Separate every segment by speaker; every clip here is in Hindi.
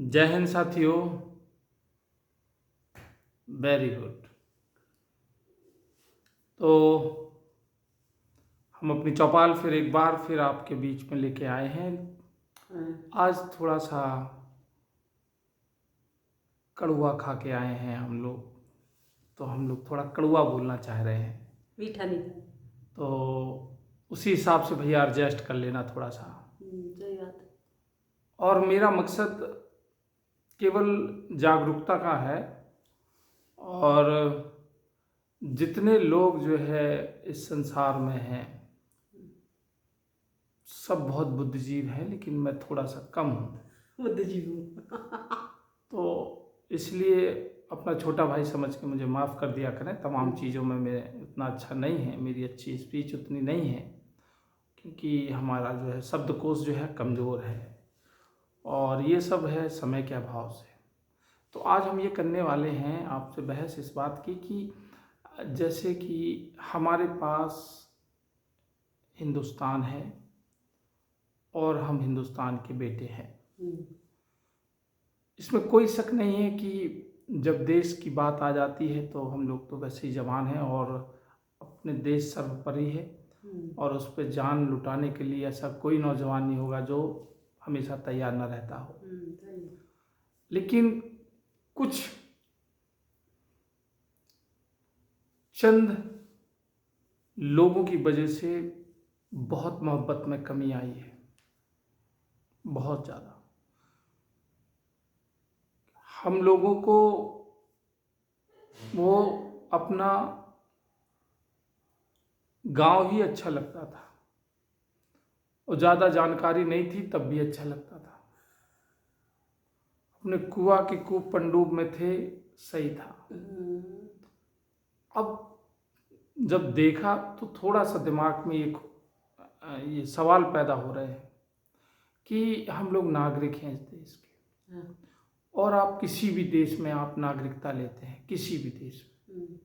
Speaker 1: जय हिंद साथियों। Very good. तो हम अपनी चौपाल फिर एक बार फिर आपके बीच में लेके आए हैं। आज थोड़ा सा कड़वा खा के आए हैं हम लोग, तो हम लोग थोड़ा कड़वा बोलना चाह रहे हैं।
Speaker 2: मीठा नहीं था।
Speaker 1: तो उसी हिसाब से भैया एडजस्ट कर लेना थोड़ा सा।
Speaker 2: सही बात है।
Speaker 1: और मेरा मकसद केवल जागरूकता का है, और जितने लोग जो है इस संसार में हैं सब बहुत बुद्धिजीव हैं, लेकिन मैं थोड़ा सा कम हूँ।
Speaker 2: बुद्धिजीव हूँ।
Speaker 1: तो इसलिए अपना छोटा भाई समझ के मुझे माफ़ कर दिया करें। तमाम चीज़ों में मैं उतना अच्छा नहीं है, मेरी अच्छी स्पीच उतनी नहीं है, क्योंकि हमारा जो है शब्दकोश जो है कमज़ोर है, और ये सब है समय के अभाव से। तो आज हम ये करने वाले हैं आपसे बहस इस बात की कि जैसे कि हमारे पास हिंदुस्तान है और हम हिंदुस्तान के बेटे हैं। इसमें कोई शक नहीं है कि जब देश की बात आ जाती है तो हम लोग तो वैसे ही जवान हैं, और अपने देश सर्वोपरि है, और उस पर जान लुटाने के लिए ऐसा कोई नौजवान नहीं होगा जो हमेशा तैयार न रहता हो। लेकिन कुछ चंद लोगों की वजह से बहुत मोहब्बत में कमी आई है, बहुत ज़्यादा। हम लोगों को वो अपना गांव ही अच्छा लगता था, और ज़्यादा जानकारी नहीं थी तब भी अच्छा लगता था। अपने कुआं के कूप पंडूब में थे, सही था। अब जब देखा तो थोड़ा सा दिमाग में ये सवाल पैदा हो रहे हैं कि हम लोग नागरिक हैं इस देश के, और आप किसी भी देश में आप नागरिकता लेते हैं, किसी भी देश में,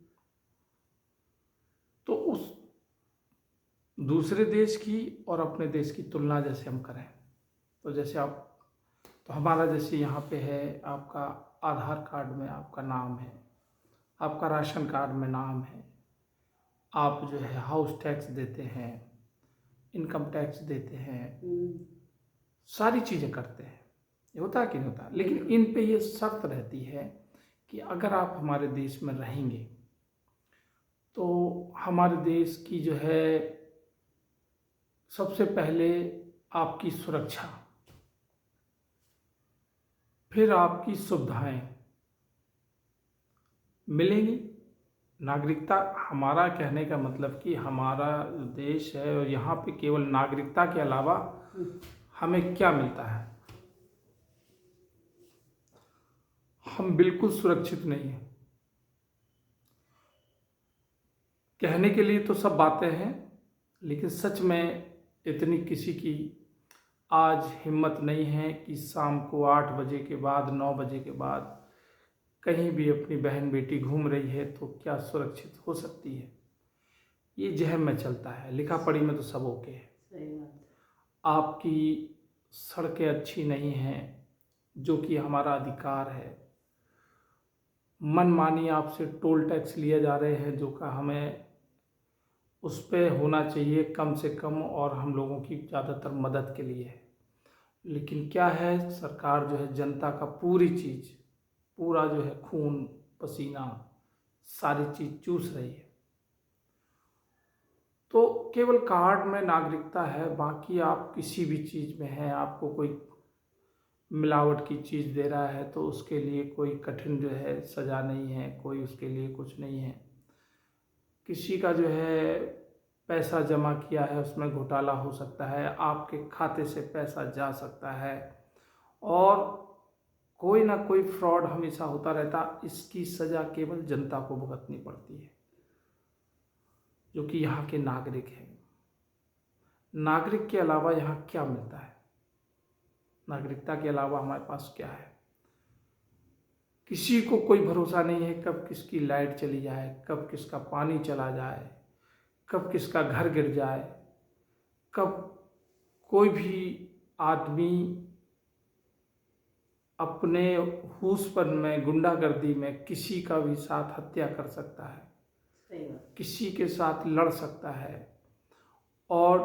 Speaker 1: तो उस दूसरे देश की और अपने देश की तुलना जैसे हम करें, तो हमारा जैसे यहाँ पे है, आपका आधार कार्ड में आपका नाम है, आपका राशन कार्ड में नाम है, आप जो है हाउस टैक्स देते हैं, इनकम टैक्स देते हैं, सारी चीज़ें करते हैं। ये होता है कि नहीं होता? लेकिन इन पे ये शर्त रहती है कि अगर आप हमारे देश में रहेंगे तो हमारे देश की जो है सबसे पहले आपकी सुरक्षा, फिर आपकी सुविधाएं मिलेंगी। नागरिकता, हमारा कहने का मतलब कि हमारा देश है और यहाँ पे केवल नागरिकता के अलावा हमें क्या मिलता है? हम बिल्कुल सुरक्षित नहीं हैं। कहने के लिए तो सब बातें हैं, लेकिन सच में इतनी किसी की आज हिम्मत नहीं है कि शाम को 8 बजे के बाद, 9 बजे के बाद कहीं भी अपनी बहन बेटी घूम रही है तो क्या सुरक्षित हो सकती है? ये जहन में चलता है। लिखा पढ़ी में तो सब ओके है।
Speaker 2: सही बात।
Speaker 1: आपकी सड़कें अच्छी नहीं हैं, जो कि हमारा अधिकार है। मनमानी आपसे टोल टैक्स लिए जा रहे हैं, जो का हमें उस पर होना चाहिए कम से कम, और हम लोगों की ज़्यादातर मदद के लिए है। लेकिन क्या है, सरकार जो है जनता का पूरी चीज़, पूरा जो है खून पसीना सारी चीज़ चूस रही है। तो केवल कार्ड में नागरिकता है, बाकी आप किसी भी चीज़ में हैं, आपको कोई मिलावट की चीज़ दे रहा है तो उसके लिए कोई कठिन जो है सज़ा नहीं है, कोई उसके लिए कुछ नहीं है। किसी का जो है पैसा जमा किया है उसमें घोटाला हो सकता है, आपके खाते से पैसा जा सकता है, और कोई ना कोई फ्रॉड हमेशा होता रहता। इसकी सज़ा केवल जनता को भुगतनी पड़ती है, जो कि यहाँ के नागरिक हैं। नागरिक के अलावा यहाँ क्या मिलता है? नागरिकता के अलावा हमारे पास क्या है? किसी को कोई भरोसा नहीं है कब किसकी लाइट चली जाए, कब किसका पानी चला जाए, कब किसका घर गिर जाए, कब कोई भी आदमी अपने हुस्न में, गुंडागर्दी में किसी का भी साथ हत्या कर सकता है,
Speaker 2: सही बात।
Speaker 1: किसी के साथ लड़ सकता है। और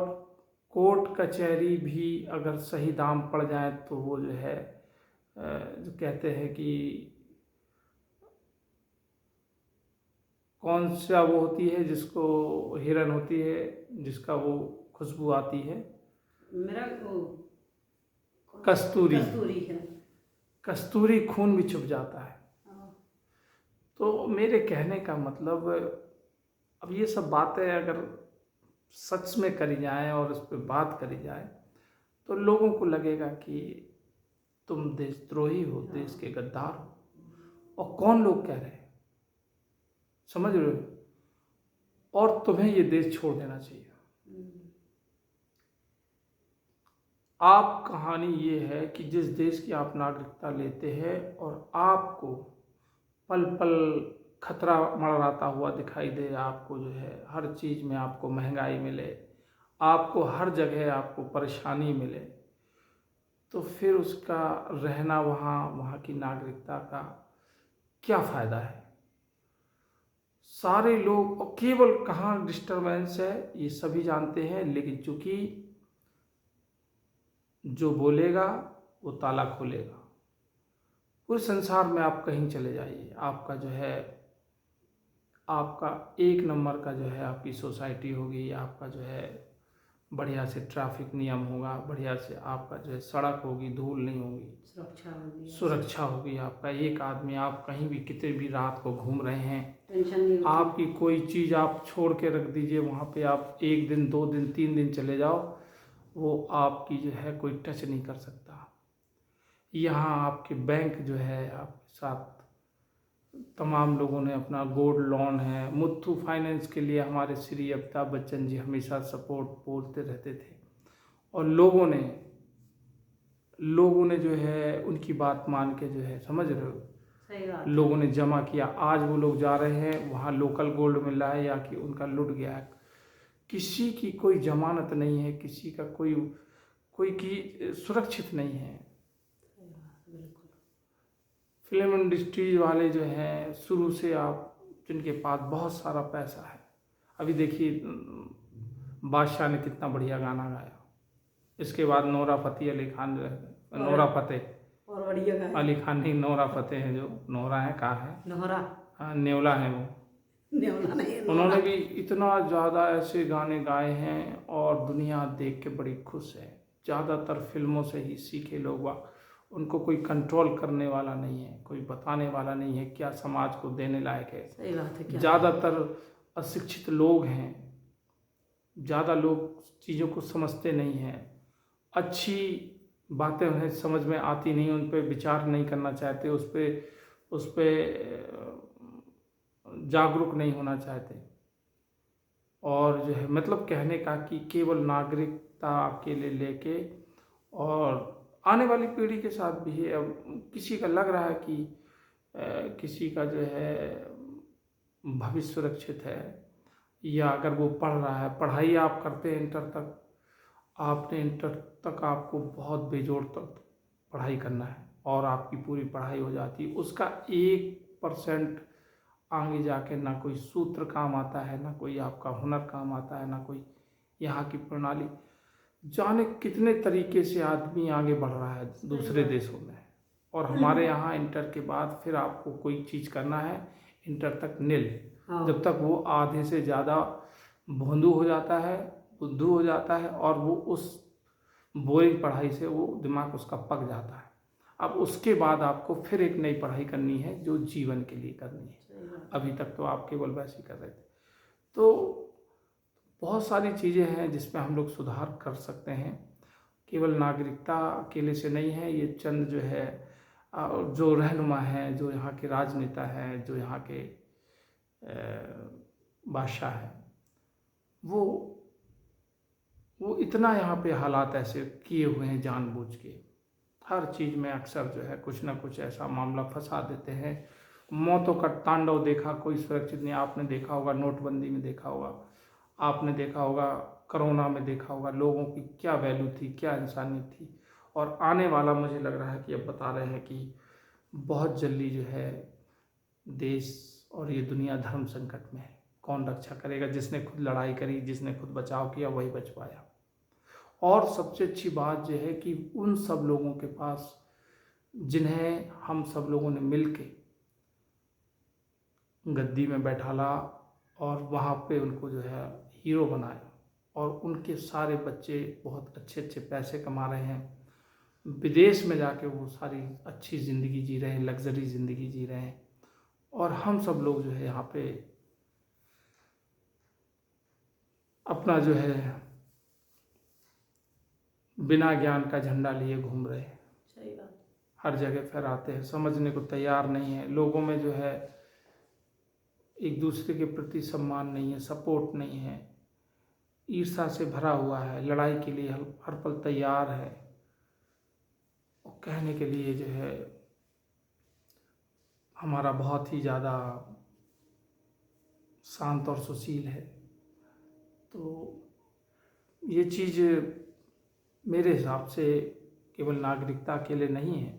Speaker 1: कोर्ट कचहरी भी अगर सही दाम पड़ जाए तो वो जो है जो कहते हैं कि कौन सा वो होती है जिसको हिरन होती है जिसका वो खुशबू आती है,
Speaker 2: मेरा वो
Speaker 1: कस्तूरी।
Speaker 2: कस्तूरी है।
Speaker 1: कस्तूरी खून भी छुप जाता है।
Speaker 2: हाँ,
Speaker 1: तो मेरे कहने का मतलब, अब ये सब बातें अगर सच में करी जाए और उस पर बात करी जाए तो लोगों को लगेगा कि तुम देशद्रोही हो, देश के गद्दार हो। और कौन लोग कह रहे हैं, समझ रहे हो? और तुम्हें ये देश छोड़ देना चाहिए। आप कहानी ये है कि जिस देश की आप नागरिकता लेते हैं और आपको पल पल खतरा मंडराता हुआ दिखाई दे, आपको जो है हर चीज़ में आपको महंगाई मिले, आपको हर जगह आपको परेशानी मिले, तो फिर उसका रहना वहाँ की नागरिकता का क्या फ़ायदा है? सारे लोग, और केवल कहाँ डिस्टरबेंस है ये सभी जानते हैं, लेकिन चूंकि जो बोलेगा वो ताला खोलेगा। पूरे संसार में आप कहीं चले जाइए, आपका जो है आपका एक नंबर का जो है आपकी सोसाइटी होगी, आपका जो है बढ़िया से ट्रैफिक नियम होगा, बढ़िया से आपका जो है सड़क होगी, धूल नहीं होगी, सुरक्षा होगी। आपका एक आदमी, आप कहीं भी कितने भी रात को घूम रहे हैं,
Speaker 2: टेंशन नहीं होती।
Speaker 1: आपकी कोई चीज़ आप छोड़ के रख दीजिए वहाँ पे, आप 1 दिन 2 दिन 3 दिन चले जाओ, वो आपकी जो है कोई टच नहीं कर सकता। यहाँ आपके बैंक जो है आपके साथ, तमाम लोगों ने अपना गोल्ड लोन है, मुथ्थू फाइनेंस के लिए हमारे श्री अमिताभ बच्चन जी हमेशा सपोर्ट बोलते रहते थे, और लोगों ने जो है उनकी बात मान के जो है, समझ रहे हो,
Speaker 2: सही बात।
Speaker 1: लोगों ने जमा किया। आज वो लोग जा रहे हैं वहाँ लोकल गोल्ड मिल रहा है या कि उनका लुट गया है। किसी की कोई जमानत नहीं है, किसी का कोई की सुरक्षित नहीं है।
Speaker 2: बिल्कुल।
Speaker 1: फिल्म इंडस्ट्रीज वाले जो हैं शुरू से, आप जिनके पास बहुत सारा पैसा है, अभी देखिए बादशाह ने कितना बढ़िया गाना गाया, इसके बाद नोरा फतेह अली खान जो है, नोरा फतेह
Speaker 2: और बढ़िया गाया।
Speaker 1: अली खान नहीं, नोरा फतेह है, जो नोरा है, कहाँ है,
Speaker 2: नोहरा,
Speaker 1: हाँ नेवला है वो,
Speaker 2: नेवला नहीं,
Speaker 1: उन्होंने भी इतना ज़्यादा ऐसे गाने गाए हैं और दुनिया देख के बड़ी खुश है। ज़्यादातर फिल्मों से ही सीखे लोग, उनको कोई कंट्रोल करने वाला नहीं है, कोई बताने वाला नहीं है क्या समाज को देने लायक है।
Speaker 2: सही बात है। क्या
Speaker 1: ज़्यादातर अशिक्षित लोग हैं, ज़्यादा लोग चीज़ों को समझते नहीं हैं, अच्छी बातें उन्हें समझ में आती नहीं, उन पर विचार नहीं करना चाहते, उस पर जागरूक नहीं होना चाहते। और जो है मतलब कहने का कि केवल नागरिकता अकेले लेके और आने वाली पीढ़ी के साथ भी है। अब किसी का लग रहा है कि किसी का जो है भविष्य सुरक्षित है, या अगर वो पढ़ रहा है, पढ़ाई आप करते हैं इंटर तक, आपने इंटर तक आपको बहुत बेजोड़ तक पढ़ाई करना है और आपकी पूरी पढ़ाई हो जाती है, उसका 1% आगे जाके ना कोई सूत्र काम आता है, ना कोई आपका हुनर काम आता है, ना कोई यहाँ की प्रणाली। जाने कितने तरीके से आदमी आगे बढ़ रहा है दूसरे देशों में, और हमारे यहाँ इंटर के बाद फिर आपको कोई चीज़ करना है, इंटर तक नील। जब तक वो आधे से ज़्यादा भोंदू हो जाता है, बुद्धू हो जाता है, और वो उस बोरिंग पढ़ाई से वो दिमाग उसका पक जाता है। अब उसके बाद आपको फिर एक नई पढ़ाई करनी है जो जीवन के लिए करनी है। अभी तक तो आप केवल वैसे कर रहे थे। तो बहुत सारी चीज़ें हैं जिसमें हम लोग सुधार कर सकते हैं। केवल नागरिकता अकेले से नहीं है, ये चंद जो है जो रहनुमा हैं, जो यहाँ के राजनेता हैं, जो यहाँ के बादशाह हैं, वो इतना यहाँ पे हालात ऐसे किए हुए हैं जानबूझ के। हर चीज़ में अक्सर जो है कुछ ना कुछ ऐसा मामला फंसा देते हैं। मौतों का तांडव देखा, कोई सुरक्षित नहीं। आपने देखा होगा नोटबंदी में, देखा होगा आपने, देखा होगा कोरोना में, देखा होगा लोगों की क्या वैल्यू थी, क्या इंसानियत थी, और आने वाला मुझे लग रहा है कि अब बता रहे हैं कि बहुत जल्दी जो है देश और ये दुनिया धर्म संकट में है। कौन रक्षा करेगा? जिसने खुद लड़ाई करी, जिसने खुद बचाव किया, वही बच पाया। और सबसे अच्छी बात यह है कि उन सब लोगों के पास जिन्हें हम सब लोगों ने मिल के गद्दी में बैठाला और वहाँ पे उनको जो है हीरो बनाया, और उनके सारे बच्चे बहुत अच्छे अच्छे पैसे कमा रहे हैं, विदेश में जाके वो सारी अच्छी ज़िंदगी जी रहे हैं, लग्जरी ज़िंदगी जी रहे हैं, और हम सब लोग जो है यहाँ पे अपना जो है बिना ज्ञान का झंडा लिए घूम रहे हैं।
Speaker 2: सही बात।
Speaker 1: हर जगह फहराते हैं, समझने को तैयार नहीं है। लोगों में जो है एक दूसरे के प्रति सम्मान नहीं है, सपोर्ट नहीं है, ईर्ष्या से भरा हुआ है, लड़ाई के लिए हर पल तैयार है, और कहने के लिए जो है हमारा बहुत ही ज़्यादा शांत और सुशील है। तो ये चीज़ मेरे हिसाब से केवल नागरिकता के लिए नहीं है,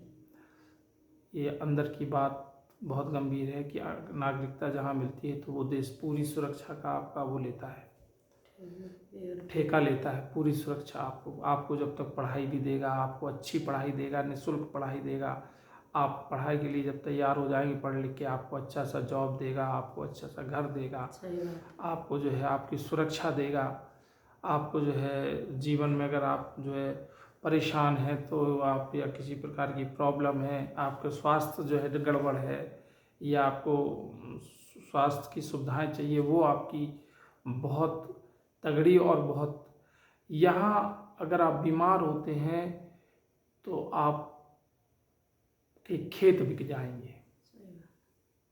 Speaker 1: ये अंदर की बात बहुत गंभीर है कि नागरिकता जहाँ मिलती है तो वो देश पूरी सुरक्षा का आपका वो लेता है, ठेका लेता है, पूरी सुरक्षा आपको जब तक पढ़ाई भी देगा, आपको अच्छी पढ़ाई देगा, निःशुल्क पढ़ाई देगा, आप पढ़ाई के लिए जब तैयार हो जाएंगे पढ़ लिख के, आपको अच्छा सा जॉब देगा, आपको अच्छा सा घर देगा, आपको जो है आपकी सुरक्षा देगा, आपको जो है जीवन में अगर आप जो है परेशान हैं तो आप, या किसी प्रकार की प्रॉब्लम है, आपके स्वास्थ्य जो है गड़बड़ है, या आपको स्वास्थ्य की सुविधाएं चाहिए, वो आपकी बहुत तगड़ी और बहुत, यहाँ अगर आप बीमार होते हैं तो आप के खेत बिक जाएंगे,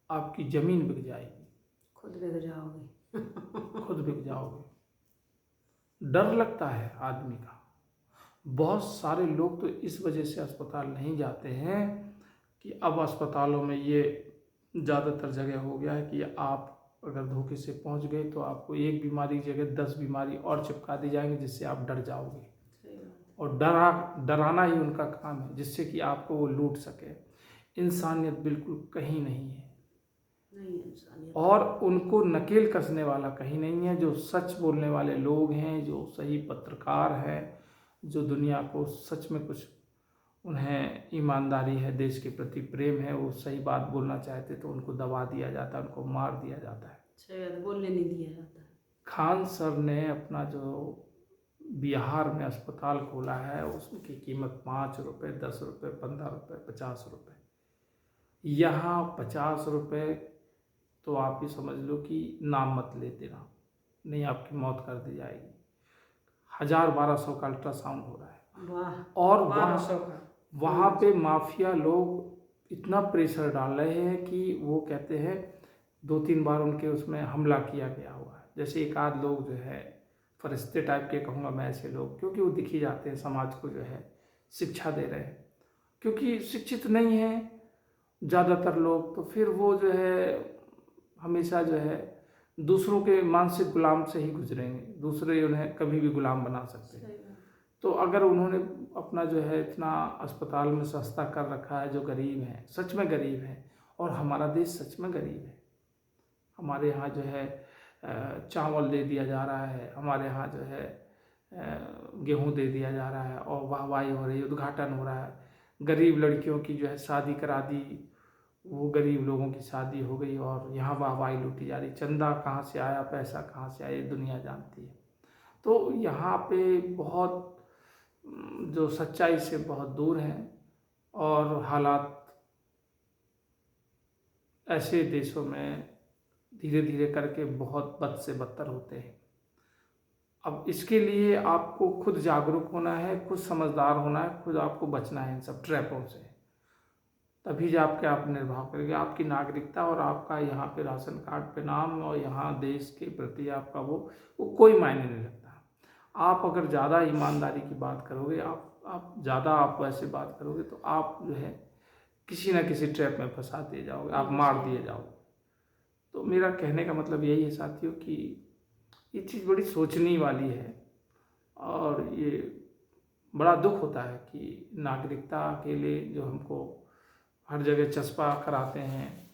Speaker 1: आपकी ज़मीन बिक जाएगी,
Speaker 2: खुद बिक जाओगे।
Speaker 1: खुद बिक जाओगे। डर लगता है आदमी का। बहुत सारे लोग तो इस वजह से अस्पताल नहीं जाते हैं कि अब अस्पतालों में ये ज़्यादातर जगह हो गया है कि आप अगर धोखे से पहुंच गए तो आपको एक बीमारी की जगह 10 बीमारी और चिपका दी जाएंगी, जिससे आप डर जाओगे, और डराना ही उनका काम है, जिससे कि आपको वो लूट सके। इंसानियत बिल्कुल कहीं नहीं है, और उनको नकेल कसने वाला कहीं नहीं है। जो सच बोलने वाले लोग हैं, जो सही पत्रकार हैं, जो दुनिया को सच में कुछ उन्हें ईमानदारी है, देश के प्रति प्रेम है, वो सही बात बोलना चाहते तो उनको दबा दिया जाता है, उनको मार दिया जाता है,
Speaker 2: बोलने नहीं दिया जाता है।
Speaker 1: खान सर ने अपना जो बिहार में अस्पताल खोला है उसकी कीमत 5 रुपये, 10 रुपये, 15 रुपये, 50 रुपये। यहाँ 50 रुपये तो आप ही समझ लो कि नाम मत ले देना, नहीं आपकी मौत कर दी जाएगी। 1000-1200 का अल्ट्रासाउंड हो रहा है, और वहाँ पे माफिया लोग इतना प्रेशर डाल रहे हैं कि वो कहते हैं 2-3 बार उनके उसमें हमला किया गया हुआ है। जैसे एक आध लोग जो है फरिश्ते टाइप के कहूँगा मैं ऐसे लोग, क्योंकि वो दिख ही जाते हैं, समाज को जो है शिक्षा दे रहे हैं, क्योंकि शिक्षित नहीं है ज़्यादातर लोग, तो फिर वो जो है हमेशा जो है दूसरों के मानसिक गुलाम से ही गुजरेंगे, दूसरे उन्हें कभी भी गुलाम बना सकते हैं। तो अगर उन्होंने अपना जो है इतना अस्पताल में सस्ता कर रखा है, जो गरीब हैं, सच में गरीब हैं, और हमारा देश सच में गरीब है, हमारे यहाँ जो है चावल दे दिया जा रहा है, हमारे यहाँ जो है गेहूँ दे दिया जा रहा है, और वाहवाही हो रही है, उद्घाटन हो रहा है, गरीब लड़कियों की जो है शादी करा दी, वो गरीब लोगों की शादी हो गई, और यहाँ वाहवाही लूटी जा रही। चंदा कहाँ से आया, पैसा कहाँ से आया, ये दुनिया जानती है। तो यहाँ पे बहुत जो सच्चाई से बहुत दूर हैं, और हालात ऐसे देशों में धीरे धीरे करके बहुत बद से बदतर होते हैं। अब इसके लिए आपको खुद जागरूक होना है, खुद समझदार होना है, खुद आपको बचना है इन सब ट्रैपों से, तभी जाके आप निर्वाह करेंगे। आपकी नागरिकता और आपका यहाँ पे राशन कार्ड पे नाम, और यहाँ देश के प्रति आपका वो कोई मायने नहीं रखता। आप अगर ज़्यादा ईमानदारी की बात करोगे, आप ज़्यादा आप वैसे बात करोगे, तो आप जो है किसी ना किसी ट्रैप में फंसा दिए जाओगे, आप मार दिए जाओगे। तो मेरा कहने का मतलब यही है साथियों कि ये चीज़ बड़ी सोचने वाली है, और ये बड़ा दुख होता है कि नागरिकता के लिए जो हमको हर जगह चस्पा कराते हैं,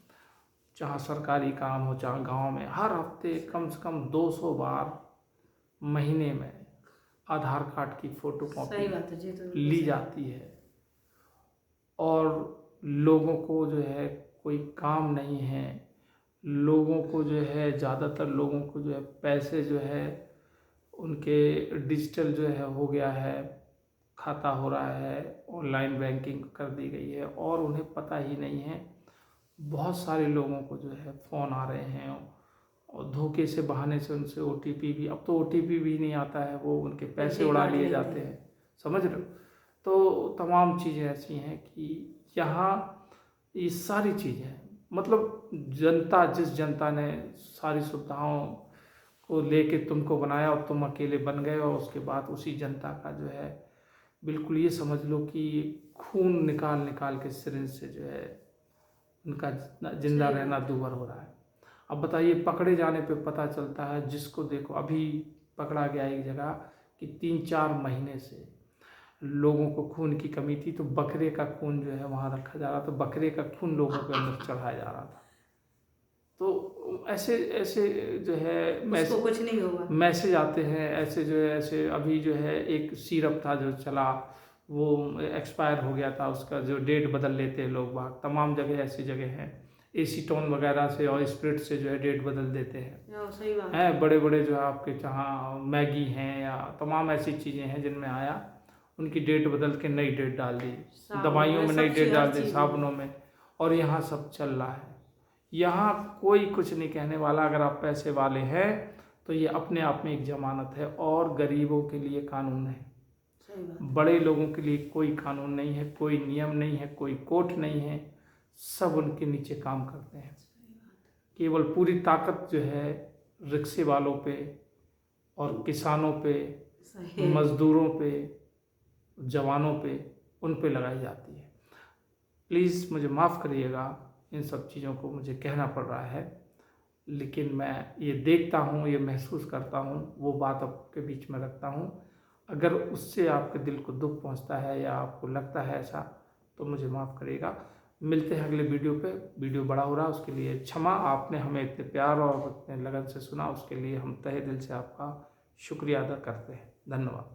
Speaker 1: चाहे सरकारी काम हो चाहे गांव में, हर हफ्ते कम से कम 200 बार महीने में आधार कार्ड की फोटो
Speaker 2: सही
Speaker 1: कॉपी
Speaker 2: बात है जी, तो
Speaker 1: ली जाती है। और लोगों को जो है कोई काम नहीं है, लोगों को जो है ज़्यादातर लोगों को जो है पैसे जो है उनके डिजिटल जो है हो गया है, खाता हो रहा है, ऑनलाइन बैंकिंग कर दी गई है और उन्हें पता ही नहीं है। बहुत सारे लोगों को जो है फ़ोन आ रहे हैं और धोखे से बहाने से उनसे ओटीपी भी, अब तो ओटीपी भी नहीं आता है, वो उनके पैसे उड़ा लिए जाते हैं, समझ रहे हो। तो तमाम चीज़ें ऐसी हैं कि यहाँ ये सारी चीज़ें, मतलब जनता, जिस जनता ने सारी सुविधाओं को लेके तुमको बनाया और तुम अकेले बन गए, और उसके बाद उसी जनता का जो है बिल्कुल ये समझ लो कि खून निकाल निकाल के सिरिंज से जो है उनका जिंदा रहना दूभर हो रहा है। अब बताइए, पकड़े जाने पे पता चलता है, जिसको देखो अभी पकड़ा गया एक जगह कि 3-4 महीने से लोगों को खून की कमी थी, तो बकरे का खून जो है वहाँ रखा जा रहा था, बकरे का खून लोगों के अंदर चढ़ाया जा रहा था। तो ऐसे ऐसे जो है
Speaker 2: उसको कुछ नहीं होगा,
Speaker 1: मैसेज आते हैं ऐसे, जो है ऐसे। अभी जो है एक सिरप था जो चला, वो एक्सपायर हो गया था, उसका जो डेट बदल लेते हैं लोग बाग, तमाम जगह ऐसी जगह हैं, एसीटोन वगैरह से और स्प्रिट से जो है डेट बदल देते हैं।
Speaker 2: सही बात
Speaker 1: है बड़े बड़े जो है आपके जहाँ मैगी हैं या तमाम ऐसी चीज़ें हैं जिनमें आया, उनकी डेट बदल के नई डेट डाल दी, दवाइयों में नई डेट डाल दी, साबुनों में, और यहाँ सब चल रहा है। यहाँ कोई कुछ नहीं कहने वाला। अगर आप पैसे वाले हैं तो ये अपने आप में एक जमानत है, और गरीबों के लिए कानून है, बड़े लोगों के लिए कोई कानून नहीं है, कोई नियम नहीं है, कोई कोर्ट नहीं है, सब उनके नीचे काम करते हैं। केवल पूरी ताकत जो है रिक्शे वालों पे और किसानों पे, मजदूरों पे, जवानों पे, उन पे लगाई जाती है। प्लीज़ मुझे माफ़ करिएगा, इन सब चीज़ों को मुझे कहना पड़ रहा है, लेकिन मैं ये देखता हूँ, ये महसूस करता हूँ, वो बात आपके बीच में रखता हूँ। अगर उससे आपके दिल को दुख पहुँचता है या आपको लगता है ऐसा, तो मुझे माफ़ करिएगा। मिलते हैं अगले वीडियो पे। वीडियो बड़ा हो रहा है, उसके लिए क्षमा। आपने हमें इतने प्यार और इतने लगन से सुना, उसके लिए हम तहे दिल से आपका शुक्रिया अदा करते हैं। धन्यवाद।